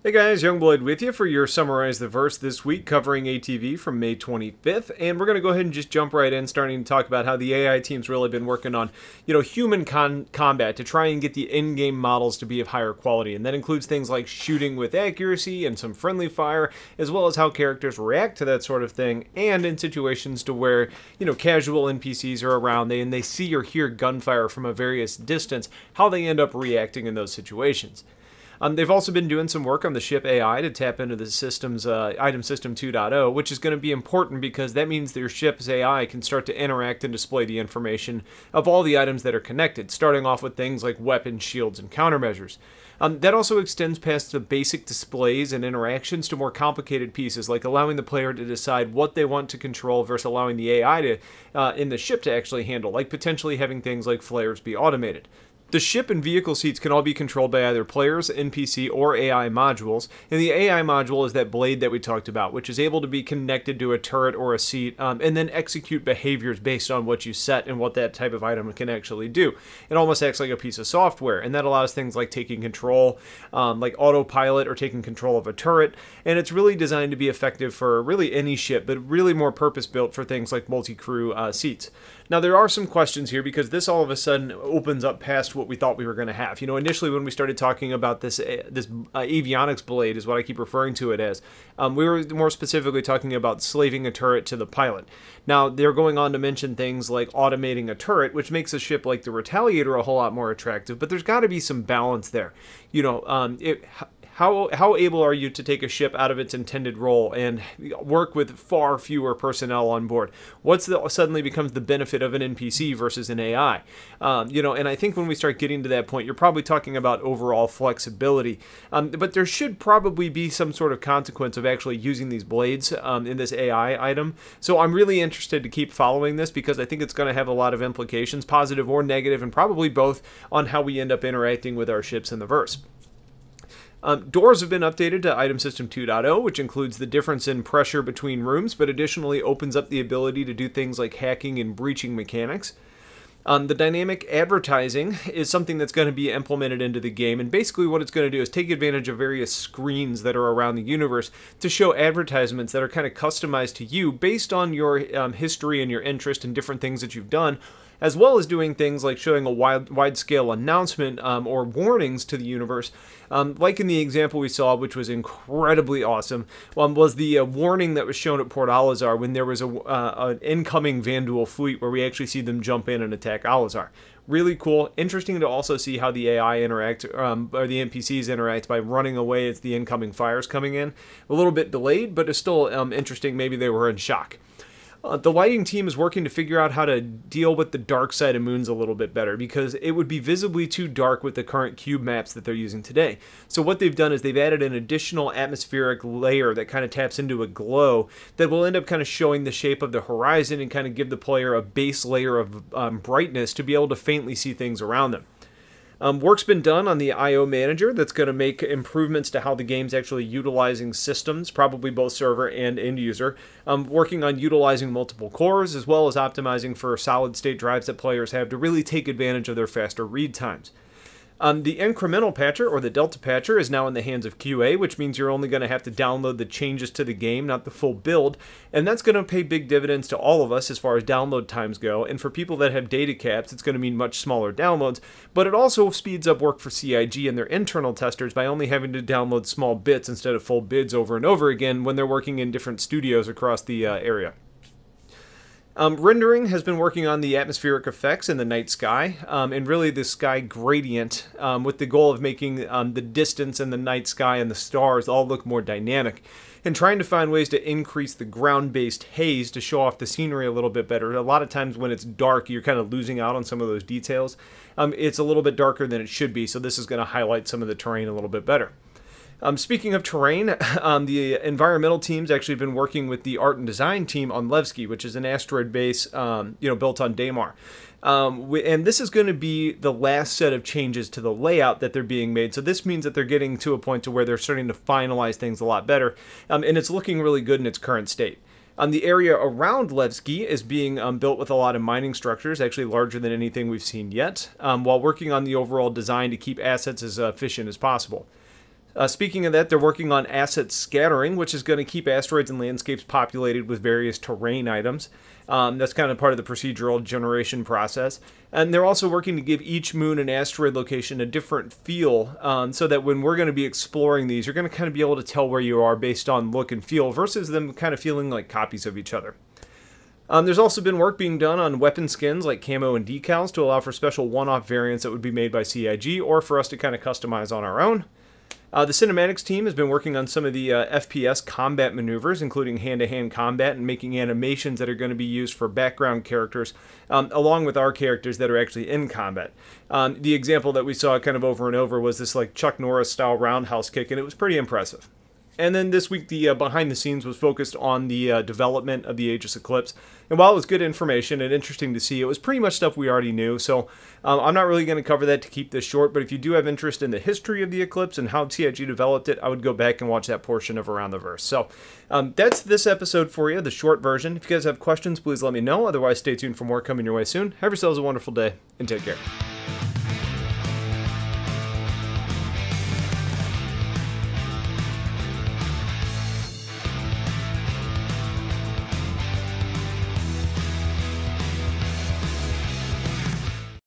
Hey guys, Youngblood with you for your Summarize the Verse this week, covering ATV from May 25th, and we're going to go ahead and just jump right in, starting to talk about how the AI team's really been working on, human combat to try and get the in-game models to be of higher quality, and that includes things like shooting with accuracy and some friendly fire, as well as how characters react to that sort of thing, and in situations to where, casual NPCs are around, and they see or hear gunfire from a various distance, how they end up reacting in those situations. They've also been doing some work on the ship AI to tap into the system's item system 2.0, which is going to be important because that means that your ship's AI can start to interact and display the information of all the items that are connected, starting off with things like weapons, shields, and countermeasures. That also extends past the basic displays and interactions to more complicated pieces, like allowing the player to decide what they want to control versus allowing the AI in the ship to actually handle, like potentially having things like flares be automated. The ship and vehicle seats can all be controlled by either players, NPC, or AI modules, and the AI module is that blade that we talked about, which is able to be connected to a turret or a seat, and then execute behaviors based on what you set and what that type of item can actually do. It almost acts like a piece of software, and that allows things like taking control, like autopilot or taking control of a turret, and it's really designed to be effective for really any ship, but really more purpose-built for things like multi-crew seats. Now, there are some questions here because this all of a sudden opens up past what we thought we were going to have. Initially when we started talking about this avionics blade is what I keep referring to it as, we were more specifically talking about slaving a turret to the pilot. Now, they're going on to mention things like automating a turret, which makes a ship like the Retaliator a whole lot more attractive, but there's got to be some balance there. How able are you to take a ship out of its intended role and work with far fewer personnel on board? Suddenly becomes the benefit of an NPC versus an AI? And I think when we start getting to that point, you're probably talking about overall flexibility. But there should probably be some sort of consequence of actually using these blades in this AI item. So I'm really interested to keep following this because I think it's going to have a lot of implications, positive or negative, and probably both, on how we end up interacting with our ships in the verse. Doors have been updated to Item System 2.0, which includes the difference in pressure between rooms, but additionally opens up the ability to do things like hacking and breaching mechanics. The dynamic advertising is something that's going to be implemented into the game, and basically what it's going to do is take advantage of various screens that are around the universe to show advertisements that are kind of customized to you based on your history and your interest in different things that you've done, as well as doing things like showing a wide-scale announcement or warnings to the universe. Like in the example we saw, which was incredibly awesome, was the warning that was shown at Port Alizar when there was an incoming Vanduul fleet where we actually see them jump in and attack Alizar. Really cool. Interesting to also see how the AI interact, or the NPCs interact by running away as the incoming fire's coming in. A little bit delayed, but it's still interesting. Maybe they were in shock. The lighting team is working to figure out how to deal with the dark side of moons a little bit better because it would be visibly too dark with the current cube maps that they're using today. So what they've done is they've added an additional atmospheric layer that kind of taps into a glow that will end up kind of showing the shape of the horizon and kind of give the player a base layer of brightness to be able to faintly see things around them. Work's been done on the I/O manager that's going to make improvements to how the game's actually utilizing systems, probably both server and end user, working on utilizing multiple cores, as well as optimizing for solid-state drives that players have to really take advantage of their faster read times. The incremental patcher, or the Delta patcher, is now in the hands of QA, which means you're only going to have to download the changes to the game, not the full build, and that's going to pay big dividends to all of us as far as download times go, and for people that have data caps, it's going to mean much smaller downloads, but it also speeds up work for CIG and their internal testers by only having to download small bits instead of full bids over and over again when they're working in different studios across the area. Rendering has been working on the atmospheric effects in the night sky, and really the sky gradient, with the goal of making the distance and the night sky and the stars all look more dynamic, and trying to find ways to increase the ground-based haze to show off the scenery a little bit better. A lot of times when it's dark, you're kind of losing out on some of those details. It's a little bit darker than it should be, so this is going to highlight some of the terrain a little bit better. Speaking of terrain, the environmental team's actually been working with the art and design team on Levski, which is an asteroid base, built on Daymar. And this is going to be the last set of changes to the layout that they're being made. So this means that they're getting to a point to where they're starting to finalize things a lot better, and it's looking really good in its current state. The area around Levski is being built with a lot of mining structures, actually larger than anything we've seen yet, while working on the overall design to keep assets as efficient as possible. Speaking of that, they're working on asset scattering, which is going to keep asteroids and landscapes populated with various terrain items. That's kind of part of the procedural generation process. And they're also working to give each moon and asteroid location a different feel, so that when we're going to be exploring these, you're going to kind of be able to tell where you are based on look and feel versus them kind of feeling like copies of each other. There's also been work being done on weapon skins like camo and decals to allow for special one-off variants that would be made by CIG or for us to kind of customize on our own. The cinematics team has been working on some of the FPS combat maneuvers, including hand-to-hand combat and making animations that are going to be used for background characters, along with our characters that are actually in combat. The example that we saw kind of over and over was this like Chuck Norris-style roundhouse kick, and it was pretty impressive. And then this week, the behind the scenes was focused on the development of the Aegis Eclipse. And while it was good information and interesting to see, it was pretty much stuff we already knew. So I'm not really going to cover that to keep this short. But if you do have interest in the history of the Eclipse and how CIG developed it, I would go back and watch that portion of Around the Verse. So that's this episode for you, the short version. If you guys have questions, please let me know. Otherwise, stay tuned for more coming your way soon. Have yourselves a wonderful day and take care.